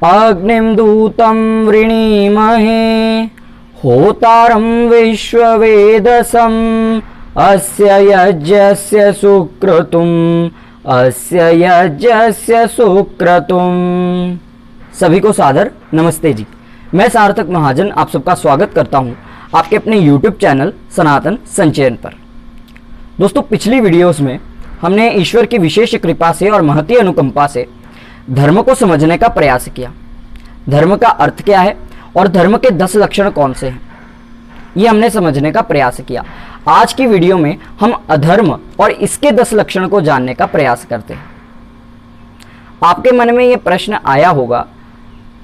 अग्निं दूतं वृणीमहे होतारं विश्ववेदसम् अस्य यज्ञस्य सुक्रतुम् अस्य यज्ञस्य सुक्रतुम्। सभी को सादर नमस्ते जी। मैं सार्थक महाजन आप सबका स्वागत करता हूं आपके अपने YouTube चैनल सनातन संचयन पर। दोस्तों, पिछली वीडियोस में हमने ईश्वर की विशेष कृपा से और महती अनुकंपा से धर्म को समझने का प्रयास किया। धर्म का अर्थ क्या है और धर्म के 10 लक्षण कौन से हैं, ये हमने समझने का प्रयास किया। आज की वीडियो में हम अधर्म और इसके 10 लक्षण को जानने का प्रयास करते हैं। आपके मन में ये प्रश्न आया होगा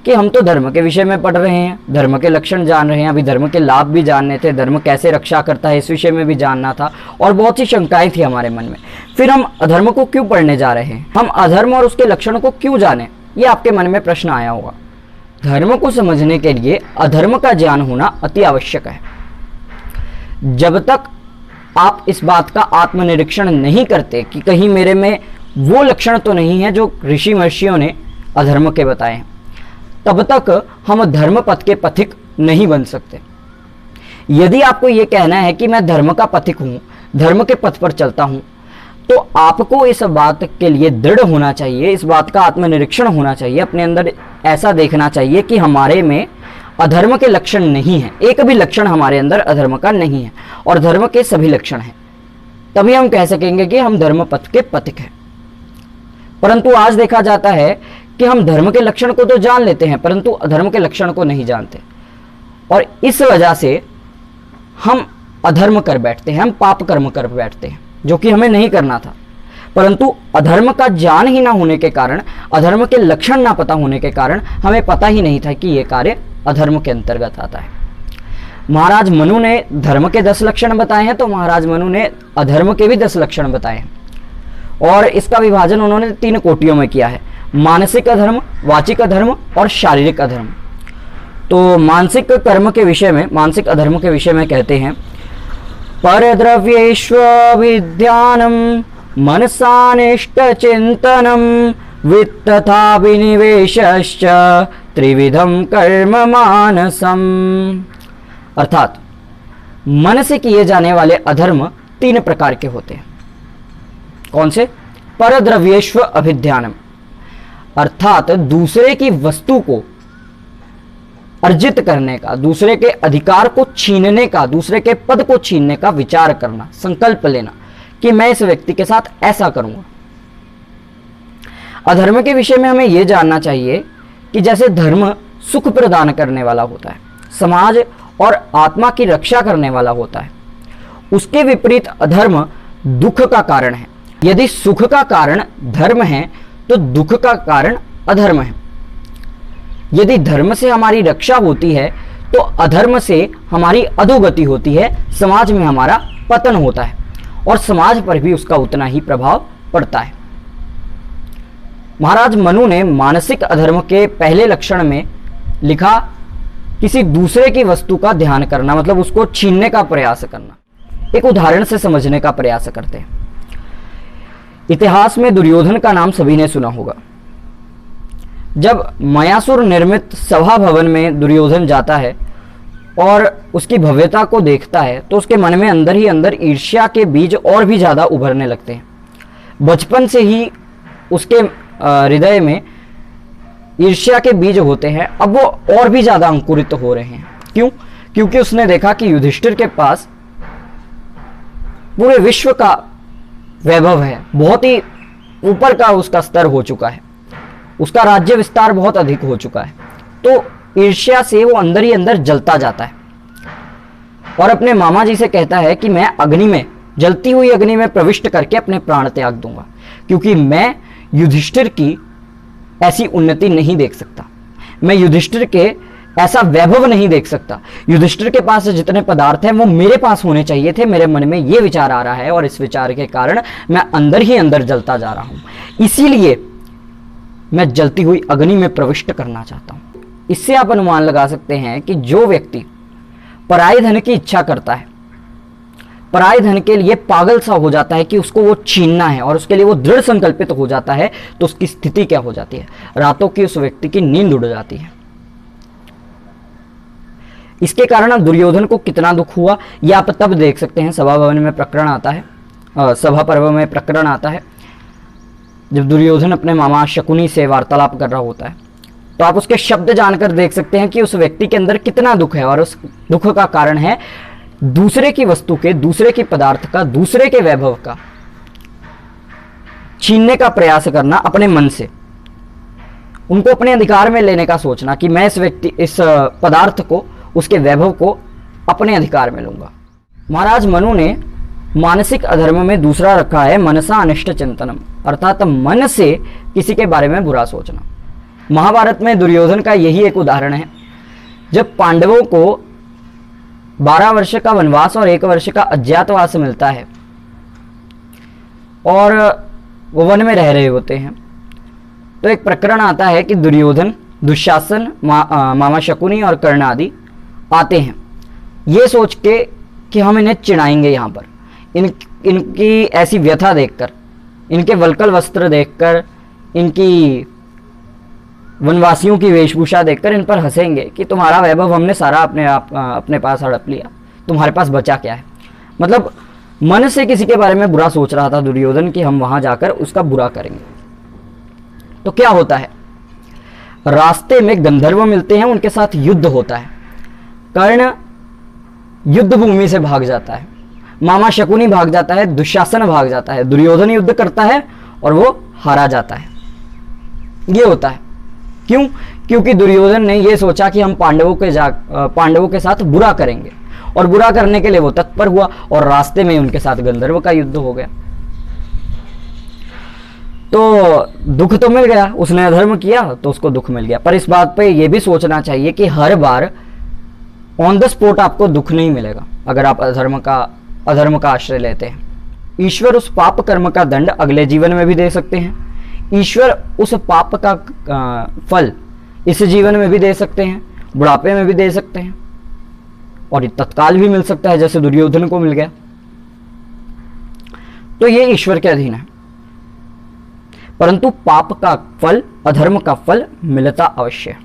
कि हम तो धर्म के विषय में पढ़ रहे हैं, धर्म के लक्षण जान रहे हैं, अभी धर्म के लाभ भी जानने थे, धर्म कैसे रक्षा करता है इस विषय में भी जानना था और बहुत सी शंकाएं थी हमारे मन में। फिर हम अधर्म को क्यों पढ़ने जा रहे हैं, हम अधर्म और उसके लक्षणों को क्यों जाने, ये आपके मन में प्रश्न आया होगा। धर्म को समझने के लिए अधर्म का ज्ञान होना अति आवश्यक है। जब तक आप इस बात का आत्मनिरीक्षण नहीं करते कि कहीं मेरे में वो लक्षण तो नहीं है जो ऋषि महर्षियों ने अधर्म के बताए हैं, तब तक हम धर्म पथ के पथिक नहीं बन सकते। यदि आपको यह कहना है कि मैं धर्म का पथिक हूं, धर्म के पथ पर चलता हूं, तो आपको इस बात के लिए दृढ़ होना चाहिए, इस बात का आत्मनिरीक्षण होना चाहिए, अपने अंदर ऐसा देखना चाहिए कि हमारे में अधर्म के लक्षण नहीं है, एक भी लक्षण हमारे अंदर अधर्म का नहीं है और धर्म के सभी लक्षण हैं। तभी हम कह सकेंगे कि हम धर्म पथ के पथिक हैं। परंतु आज देखा जाता है कि हम धर्म के लक्षण को तो जान लेते हैं परंतु अधर्म के लक्षण को नहीं जानते और इस वजह से हम अधर्म कर बैठते हैं, हम पाप कर्म कर बैठते हैं जो कि हमें नहीं करना था। परंतु अधर्म का ज्ञान ही ना होने के कारण, अधर्म के लक्षण ना पता होने के कारण हमें पता ही नहीं था कि यह कार्य अधर्म के अंतर्गत आता है। महाराज मनु ने धर्म के 10 लक्षण बताए हैं तो महाराज मनु ने अधर्म के भी 10 लक्षण बताए हैं और इसका विभाजन उन्होंने 3 कोटियों में किया है: मानसिक अधर्म, वाचिक अधर्म और शारीरिक अधर्म। तो मानसिक कर्म के विषय में, मानसिक अधर्म के विषय में कहते हैं परद्रव्येष्वभिध्यानम मनसानिष्ट चिंतनम वित्तथा विनिवेशश्च त्रिविधम कर्म मानसम। अर्थात मन से किए जाने वाले अधर्म 3 प्रकार के होते हैं। कौन से? परद्रव्येष्व अभिध्यानम, अर्थात दूसरे की वस्तु को अर्जित करने का, दूसरे के अधिकार को छीनने का, दूसरे के पद को छीनने का विचार करना, संकल्प लेना कि मैं इस व्यक्ति के साथ ऐसा करूंगा। अधर्म के विषय में हमें यह जानना चाहिए कि जैसे धर्म सुख प्रदान करने वाला होता है, समाज और आत्मा की रक्षा करने वाला होता है, उसके विपरीत अधर्म दुख का कारण है। यदि सुख का कारण धर्म है तो दुख का कारण अधर्म है। यदि धर्म से हमारी रक्षा होती है तो अधर्म से हमारी अधोगति होती है, समाज में हमारा पतन होता है और समाज पर भी उसका उतना ही प्रभाव पड़ता है। महाराज मनु ने मानसिक अधर्म के पहले लक्षण में लिखा किसी दूसरे की वस्तु का ध्यान करना, मतलब उसको छीनने का प्रयास करना। एक उदाहरण से समझने का प्रयास करते हैं। इतिहास में दुर्योधन का नाम सभी ने सुना होगा। जब मायासुर निर्मित सभा भवन में दुर्योधन जाता है और उसकी भव्यता को देखता है तो उसके मन में अंदर ही अंदर ईर्ष्या के बीज और भी ज़्यादा उभरने लगते हैं। बचपन से ही उसके हृदय में ईर्ष्या के बीज होते हैं, अब वो और भी ज़्यादा अंकुरित हो रहे हैं। क्यों? क्योंकि उसने देखा कि युधिष्ठिर के पास पूरे विश्व का वैभव है, बहुत ही ऊपर का उसका स्तर हो चुका है, उसका राज्य विस्तार बहुत अधिक हो चुका है। तो ईर्ष्या से वो अंदर ही अंदर जलता जाता है और अपने मामा जी से कहता है कि मैं अग्नि में, जलती हुई अग्नि में प्रविष्ट करके अपने प्राण त्याग दूंगा, क्योंकि मैं युधिष्ठिर की ऐसी उन्नति नहीं देख सकता, मैं युधिष्ठिर के ऐसा वैभव नहीं देख सकता। युधिष्ठिर के पास जितने पदार्थ हैं वो मेरे पास होने चाहिए थे। मेरे मन में ये विचार आ रहा है और इस विचार के कारण मैं अंदर ही अंदर जलता जा रहा हूं, इसीलिए मैं जलती हुई अग्नि में प्रविष्ट करना चाहता हूं। इससे आप अनुमान लगा सकते हैं कि जो व्यक्ति पराये धन की इच्छा करता है पराये धन के लिए पागल सा हो जाता है कि उसको वो छीनना है और उसके लिए वो दृढ़ संकल्पित हो जाता है, तो उसकी स्थिति क्या हो जाती है? रातों की उस व्यक्ति की नींद उड़ जाती है। इसके कारण दुर्योधन को कितना दुख हुआ ये आप तब देख सकते हैं, सभा भवन में प्रकरण आता है, सभा पर्व में प्रकरण आता है, जब दुर्योधन अपने मामा शकुनी से वार्तालाप कर रहा होता है, तो आप उसके शब्द जानकर देख सकते हैं कि उस व्यक्ति के अंदर कितना दुख है। और उस दुख का कारण है दूसरे की वस्तु के, दूसरे की पदार्थ का, दूसरे के वैभव का छीनने का प्रयास करना अपने मन से, उनको अपने अधिकार में लेने का सोचना कि मैं इस पदार्थ को, उसके वैभव को अपने अधिकार में लूंगा। महाराज मनु ने मानसिक अधर्म में दूसरा रखा है मनसा अनिष्ट चिंतनम, अर्थात मन से किसी के बारे में बुरा सोचना। महाभारत में दुर्योधन का यही एक उदाहरण है। जब पांडवों को 12 वर्ष का वनवास और 1 वर्ष का अज्ञातवास मिलता है और वो वन में रह रहे होते हैं, तो एक प्रकरण आता है कि दुर्योधन, दुशासन, मामा शकुनी और कर्ण आदि आते हैं ये सोच के कि हम इन्हें चिढ़ाएंगे। यहाँ पर इनकी ऐसी व्यथा देखकर, इनके वल्कल वस्त्र देखकर, इनकी वनवासियों की वेशभूषा देखकर इन पर हंसेंगे कि तुम्हारा वैभव हमने सारा अपने पास हड़प लिया, तुम्हारे पास बचा क्या है। मतलब मन से किसी के बारे में बुरा सोच रहा था दुर्योधन कि हम वहां जाकर उसका बुरा करेंगे। तो क्या होता है, रास्ते में गंधर्व मिलते हैं, उनके साथ युद्ध होता है। कर्ण युद्ध भूमि से भाग जाता है, मामा शकुनी भाग जाता है, दुशासन भाग जाता है, दुर्योधन युद्ध करता है और वो हारा जाता है। ये होता है क्यों? क्योंकि दुर्योधन ने ये सोचा कि हम पांडवों के साथ बुरा करेंगे, और बुरा करने के लिए वो तत्पर हुआ और रास्ते में उनके साथ गंधर्व का युद्ध हो गया। तो दुख तो मिल गया, उसने अधर्म किया तो उसको दुख मिल गया। पर इस बात पे ये भी सोचना चाहिए कि हर बार ऑन द स्पॉट आपको दुख नहीं मिलेगा अगर आप अधर्म का आश्रय लेते हैं। ईश्वर उस पाप कर्म का दंड अगले जीवन में भी दे सकते हैं। ईश्वर उस पाप का फल इस जीवन में भी दे सकते हैं, बुढ़ापे में भी दे सकते हैं, और ये तत्काल भी मिल सकता है जैसे दुर्योधन को मिल गया। तो ये ईश्वर के अधीन है, परंतु पाप का फल, अधर्म का फल मिलता अवश्य है।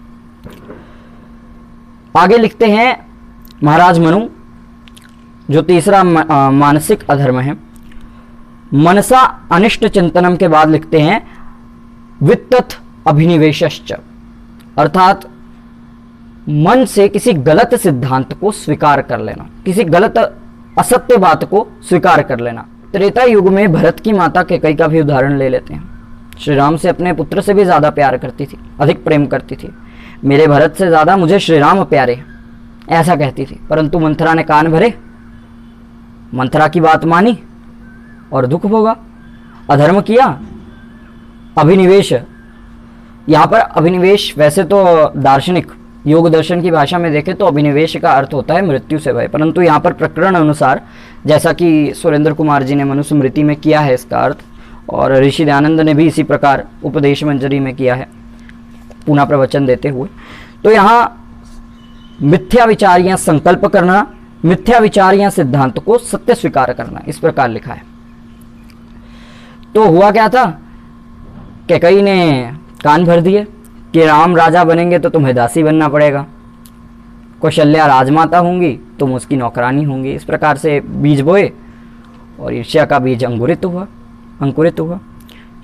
आगे लिखते हैं महाराज मनु, जो तीसरा मानसिक अधर्म है, मनसा अनिष्ट चिंतनम के बाद लिखते हैं वित्तथ अभिनिवेशश्च, अर्थात मन से किसी गलत सिद्धांत को स्वीकार कर लेना, किसी गलत असत्य बात को स्वीकार कर लेना। त्रेता युग में भरत की माता कैकेयी का भी उदाहरण ले लेते हैं। श्री राम से अपने पुत्र से भी ज्यादा प्यार करती थी, अधिक प्रेम करती थी। मेरे भरत से ज्यादा मुझे श्री राम प्यारे, ऐसा कहती थी। परंतु मंथरा ने कान भरे, मंथरा की बात मानी और दुख भोगा, अधर्म किया, अभिनिवेश। यहाँ पर अभिनिवेश वैसे तो दार्शनिक योग दर्शन की भाषा में देखें तो अभिनिवेश का अर्थ होता है मृत्यु से भय, परंतु यहाँ पर प्रकरण अनुसार, जैसा कि सुरेंद्र कुमार जी ने मनुस्मृति में किया है इसका अर्थ, और ऋषि दयानंद ने भी इसी प्रकार उपदेश मंजरी में किया है पुनः प्रवचन देते हुए, तो यहाँ मिथ्या विचार या संकल्प करना, मिथ्या विचार या सिद्धांत को सत्य स्वीकार करना, इस प्रकार लिखा है। तो हुआ क्या था, कैकेयी ने कान भर दिए कि राम राजा बनेंगे तो तुम्हें दासी बनना पड़ेगा, कौशल्या राजमाता होंगी, तुम उसकी नौकरानी होंगी। इस प्रकार से बीज बोए और ईर्ष्या का बीज अंकुरित हुआ।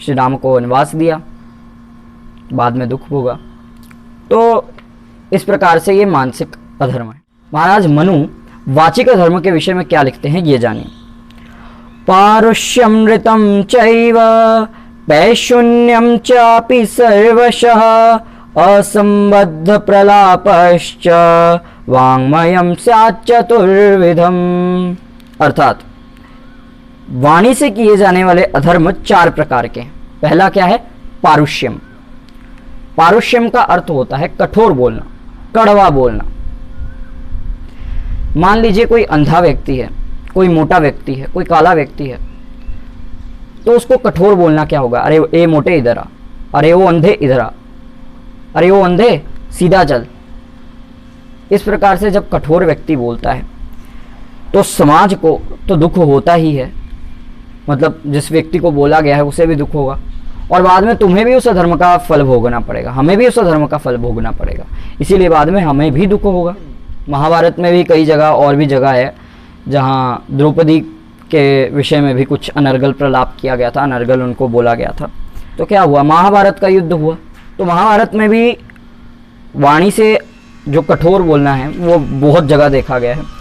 श्री राम को वनवास दिया, बाद में दुख होगा। तो इस प्रकार से ये मानसिक अधर्म है। महाराज मनु वाचिक धर्म के विषय में क्या लिखते हैं ये जानिए। पारुष्यमृतं चैव पैशून्यं चापि सर्वशः असंबद्ध प्रलापश्च वाङ्मयं स्यात् चतुर्विधम्, अर्थात वाणी से किए जाने वाले अधर्म 4 प्रकार के हैं। पहला क्या है, पारुष्यम। पारुष्यम का अर्थ होता है कठोर बोलना, कड़वा बोलना। मान लीजिए कोई अंधा व्यक्ति है, कोई मोटा व्यक्ति है, कोई काला व्यक्ति है, तो उसको कठोर बोलना क्या होगा, अरे ए मोटे इधर आ, अरे वो अंधे इधर आ, अरे वो अंधे सीधा चल। इस प्रकार से जब कठोर व्यक्ति बोलता है तो समाज को तो दुख होता ही है, मतलब जिस व्यक्ति को बोला गया है उसे भी दुख होगा, और बाद में तुम्हें भी उस अधर्म का फल भोगना पड़ेगा, हमें भी उस अधर्म का फल भोगना पड़ेगा, इसीलिए बाद में हमें भी दुख होगा। महाभारत में भी कई जगह और भी जगह है जहाँ द्रौपदी के विषय में भी कुछ अनर्गल प्रलाप किया गया था, अनर्गल उनको बोला गया था। तो क्या हुआ, महाभारत का युद्ध हुआ। तो महाभारत में भी वाणी से जो कठोर बोलना है वो बहुत जगह देखा गया है।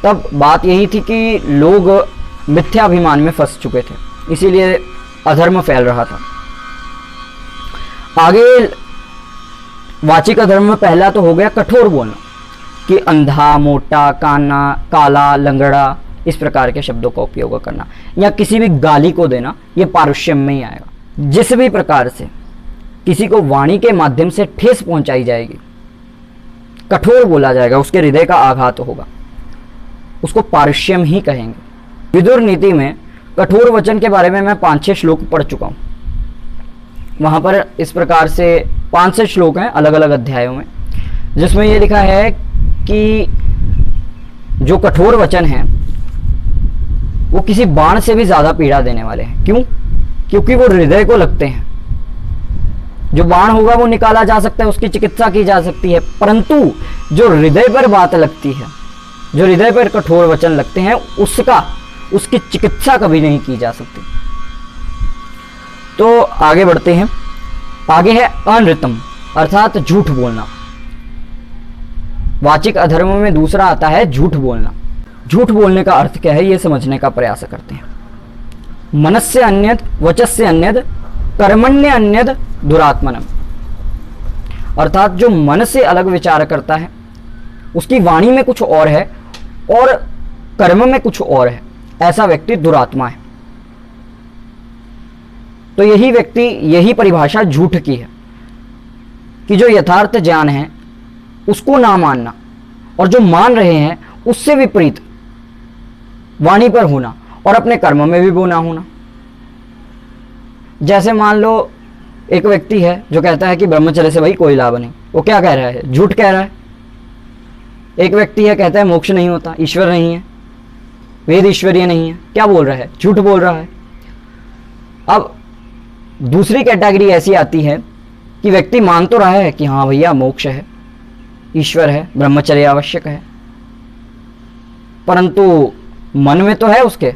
तब बात यही थी कि लोग मिथ्याभिमान में फंस चुके थे, इसीलिए अधर्म फैल रहा था। आगे वाचिक अधर्म में पहला तो हो गया कठोर बोलना, कि अंधा, मोटा, काना, काला, लंगड़ा, इस प्रकार के शब्दों का उपयोग करना, या किसी भी गाली को देना, ये पारुष्यम में ही आएगा। जिस भी प्रकार से किसी को वाणी के माध्यम से ठेस पहुंचाई जाएगी, कठोर बोला जाएगा, उसके हृदय का आघात होगा, उसको पारुष्यम ही कहेंगे। विदुर नीति में कठोर वचन के बारे में मैं 5-6 श्लोक पढ़ चुका हूं। वहां पर इस प्रकार से 5-6 श्लोक हैं अलग अलग अध्यायों में, जिसमें यह लिखा है कि जो कठोर वचन हैं वो किसी बाण से भी ज्यादा पीड़ा देने वाले हैं। क्यों? क्योंकि वो हृदय को लगते हैं। जो बाण होगा वो निकाला जा सकता है, उसकी चिकित्सा की जा सकती है, परंतु जो हृदय पर बात लगती है, जो हृदय पर कठोर वचन लगते हैं, उसकी चिकित्सा कभी नहीं की जा सकती। तो आगे बढ़ते हैं। आगे है अनृतम, अर्थात झूठ बोलना। वाचिक अधर्म में दूसरा आता है झूठ बोलना। झूठ बोलने का अर्थ क्या है, यह समझने का प्रयास करते हैं। मनस्य अन्यद वचस्य अन्यद कर्मण्य अन्यद दुरात्मनम, अर्थात जो मन से अलग विचार करता है, उसकी वाणी में कुछ और है और कर्म में कुछ और है, ऐसा व्यक्ति दुरात्मा है। तो यही परिभाषा झूठ की है, कि जो यथार्थ ज्ञान है उसको ना मानना, और जो मान रहे हैं उससे विपरीत वाणी पर होना और अपने कर्म में भी वो ना होना। जैसे मान लो एक व्यक्ति है जो कहता है कि ब्रह्मचर्य से भाई कोई लाभ नहीं, वो क्या कह रहा है, झूठ कह रहा है। एक व्यक्ति है कहता है मोक्ष नहीं होता, ईश्वर नहीं है, वेद ईश्वरीय नहीं है, क्या बोल रहा है, झूठ बोल रहा है। अब दूसरी कैटेगरी ऐसी आती है कि व्यक्ति मान तो रहा है कि हाँ भैया मोक्ष है, ईश्वर है, ब्रह्मचर्य आवश्यक है, परंतु मन में तो है उसके,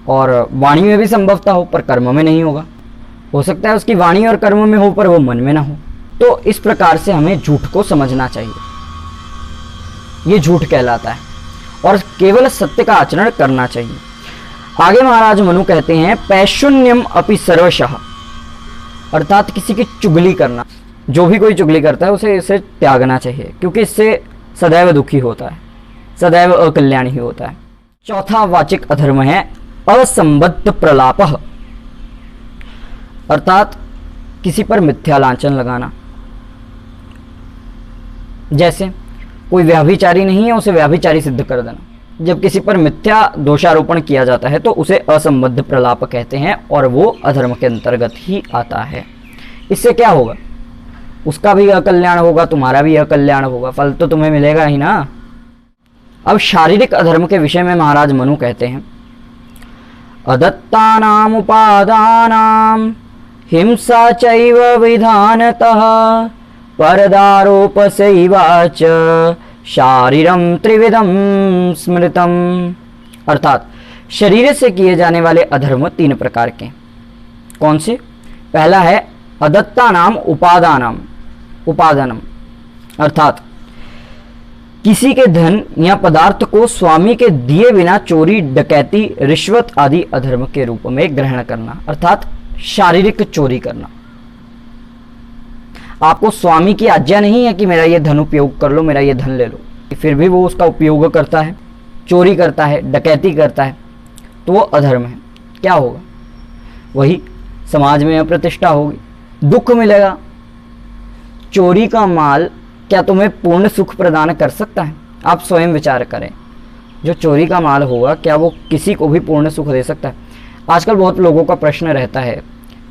और वाणी में भी संभवता हो पर कर्म में नहीं होगा। हो सकता है उसकी वाणी और कर्म में हो पर वो मन में ना हो। तो इस प्रकार से हमें झूठ को समझना चाहिए, ये झूठ कहलाता है, और केवल सत्य का आचरण करना चाहिए। आगे महाराज मनु कहते हैं पैशून्यम अपि सर्वशः, अर्थात किसी की चुगली करना। जो भी कोई चुगली करता है उसे इसे त्यागना चाहिए, क्योंकि इससे सदैव दुखी होता है, सदैव अकल्याण ही होता है। चौथा वाचिक अधर्म है असंबद्ध प्रलाप, अर्थात किसी पर मिथ्या लांछन लगाना। जैसे कोई व्याभिचारी नहीं है, उसे व्याभिचारी सिद्ध कर देना। जब किसी पर मिथ्या दोषारोपण किया जाता है तो उसे असंबद्ध प्रलाप कहते हैं, और वो अधर्म के अंतर्गत ही आता है। इससे क्या होगा, उसका भी अकल्याण होगा, तुम्हारा भी अकल्याण होगा, फल तो तुम्हें मिलेगा ही ना। अब शारीरिक अधर्म के विषय में महाराज मनु कहते हैं अदत्तानाम उपादानाम हिंसा चैव विधानतः परदारोपसैवाच शारीरम त्रिविधम स्मृतम, अर्थात शरीर से किए जाने वाले अधर्म 3 प्रकार के। कौन से? पहला है अदत्तानाम उपादानाम, उपादानम, अर्थात किसी के धन या पदार्थ को स्वामी के दिए बिना चोरी, डकैती, रिश्वत आदि अधर्म के रूप में ग्रहण करना, अर्थात शारीरिक चोरी करना। आपको स्वामी की आज्ञा नहीं है कि मेरा ये धन उपयोग कर लो, मेरा ये धन ले लो, फिर भी वो उसका उपयोग करता है, चोरी करता है, डकैती करता है, तो वो अधर्म है। क्या होगा? वही समाज में अप्रतिष्ठा होगी, दुख मिलेगा। चोरी का माल क्या तुम्हें पूर्ण सुख प्रदान कर सकता है? आप स्वयं विचार करें, जो चोरी का माल होगा क्या वो किसी को भी पूर्ण सुख दे सकता है? आजकल बहुत लोगों का प्रश्न रहता है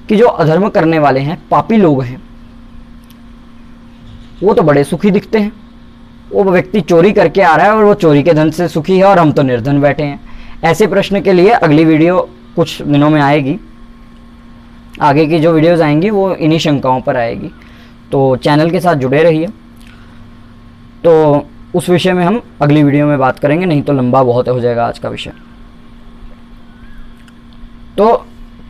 कि जो अधर्म करने वाले हैं, पापी लोग हैं, वो तो बड़े सुखी दिखते हैं, वो व्यक्ति चोरी करके आ रहा है और वो चोरी के धन से सुखी है और हम तो निर्धन बैठे हैं? ऐसे प्रश्न के लिए अगली वीडियो कुछ दिनों में आएगी। आगे की जो वीडियोस आएंगी वो इन्हीं शंकाओं पर आएगी, तो चैनल के साथ जुड़े रहिए। तो उस विषय में हम अगली वीडियो में बात करेंगे, नहीं तो लंबा बहुत हो जाएगा आज का विषय। तो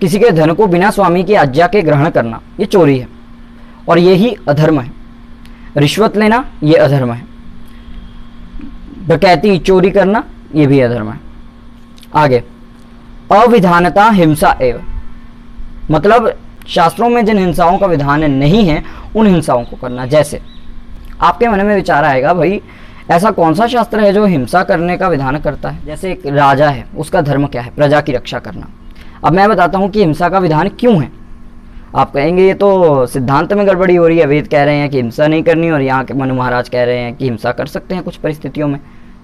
किसी के धन को बिना स्वामी की आज्ञा के ग्रहण करना ये चोरी है और ये ही अधर्म है। रिश्वत लेना ये अधर्म है। डकैती चोरी करना ये भी अधर्म है। आगे, अविधानता हिंसा एवं, मतलब शास्त्रों में जिन हिंसाओं का विधान नहीं है उन हिंसाओं को करना। जैसे आपके मन में विचार आएगा, भाई ऐसा कौन सा शास्त्र है जो हिंसा करने का विधान करता है? जैसे एक राजा है, उसका धर्म क्या है? प्रजा की रक्षा करना। अब मैं बताता हूँ कि हिंसा का विधान क्यों है। आप कहेंगे ये तो सिद्धांत में गड़बड़ी हो रही है, वेद कह रहे हैं कि हिंसा नहीं करनी और यहाँ के मनु महाराज कह रहे हैं कि हिंसा कर सकते हैं कुछ परिस्थितियों में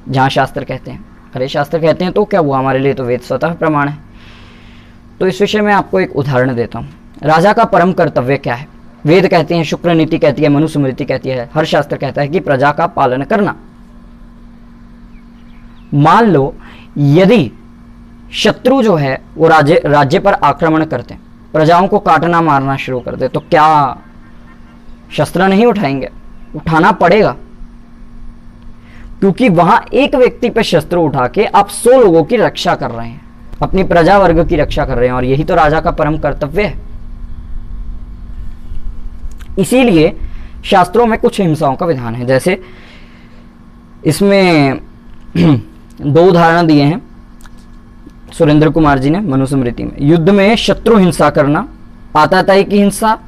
जहाँ शास्त्र कहते हैं। अरे शास्त्र कहते हैं तो क्या हुआ, हमारे लिए तो वेद स्वतः प्रमाण है। तो इस विषय में आपको एक उदाहरण देता हूँ। राजा का परम कर्तव्य क्या है? वेद कहते हैं, शुक्र नीति कहती है, मनुस्मृति कहती है, हर शास्त्र कहता है कि प्रजा का पालन करना। मान लो यदि शत्रु जो है वो राज्य पर आक्रमण करते हैं, प्रजाओं को काटना मारना शुरू कर दे, तो क्या शस्त्र नहीं उठाएंगे? उठाना पड़ेगा, क्योंकि वहां एक व्यक्ति पे शस्त्र उठा के आप 100 लोगों की रक्षा कर रहे हैं, अपनी प्रजा वर्ग की रक्षा कर रहे हैं, और यही तो राजा का परम कर्तव्य है। इसीलिए शास्त्रों में कुछ हिंसाओं का विधान है। जैसे इसमें 2 उदाहरण दिए हैं सुरेंद्र कुमार जी ने मनुस्मृति में। युद्ध में शत्रु हिंसा करना, आतताई की हिंसा,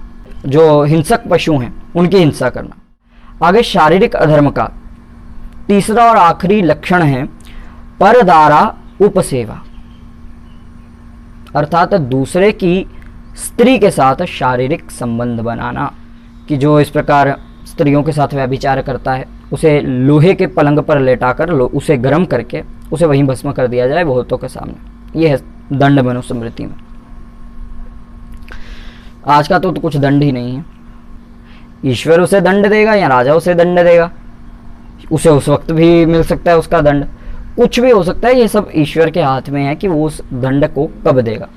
जो हिंसक पशु हैं उनकी हिंसा करना। आगे शारीरिक अधर्म का तीसरा और आखिरी लक्षण है परदारा उपसेवा, अर्थात दूसरे की स्त्री के साथ शारीरिक संबंध बनाना। कि जो इस प्रकार स्त्रियों के साथ व्यभिचार करता है उसे लोहे के पलंग पर लेटाकर उसे गर्म करके उसे वहीं भस्म कर दिया जाए बहुतों के सामने। यह है दंड मनुस्मृति में। आज का तो कुछ दंड ही नहीं है। ईश्वर उसे दंड देगा या राजा उसे दंड देगा, उसे उस वक्त भी मिल सकता है उसका दंड, कुछ भी हो सकता है। ये सब ईश्वर के हाथ में है कि वो उस दंड को कब देगा।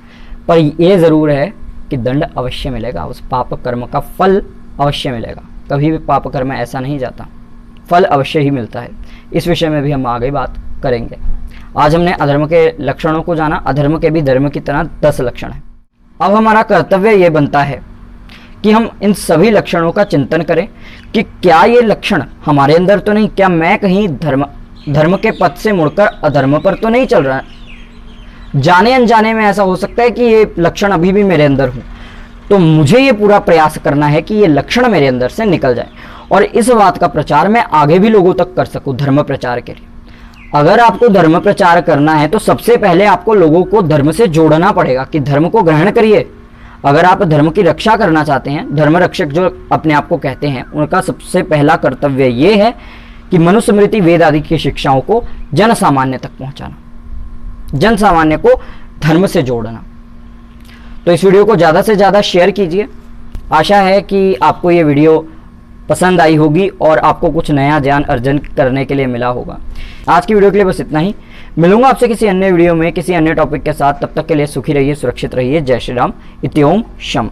पर यह जरूर है कि दंड अवश्य मिलेगा, उस पाप कर्म का फल अवश्य मिलेगा। कभी भी पाप कर्म ऐसा नहीं जाता, फल अवश्य ही मिलता है। इस विषय में भी हम आगे बात करेंगे। आज हमने अधर्म के लक्षणों को जाना। अधर्म के भी धर्म की तरह 10 लक्षण हैं। अब हमारा कर्तव्य ये बनता है कि हम इन सभी लक्षणों का चिंतन करें कि क्या ये लक्षण हमारे अंदर तो नहीं, क्या मैं कहीं धर्म के पथ से मुड़कर अधर्म पर तो नहीं चल रहा है। जाने अनजाने में ऐसा हो सकता है कि ये लक्षण अभी भी मेरे अंदर हो, तो मुझे ये पूरा प्रयास करना है कि ये लक्षण मेरे अंदर से निकल जाए और इस बात का प्रचार मैं आगे भी लोगों तक कर सकूं धर्म प्रचार के लिए। अगर आपको धर्म प्रचार करना है तो सबसे पहले आपको लोगों को धर्म से जोड़ना पड़ेगा कि धर्म को ग्रहण करिए। अगर आप धर्म की रक्षा करना चाहते हैं, धर्म रक्षक जो अपने आप को कहते हैं, उनका सबसे पहला कर्तव्य ये है कि मनुस्मृति वेद आदि की शिक्षाओं को जन सामान्य तक पहुंचाना, जन सामान्य को धर्म से जोड़ना। तो इस वीडियो को ज़्यादा से ज़्यादा शेयर कीजिए। आशा है कि आपको ये वीडियो पसंद आई होगी और आपको कुछ नया ज्ञान अर्जन करने के लिए मिला होगा। आज की वीडियो के लिए बस इतना ही। मिलूंगा आपसे किसी अन्य वीडियो में किसी अन्य टॉपिक के साथ। तब तक के लिए सुखी रहिए, सुरक्षित रहिए। जय श्री राम। इति ओम शम।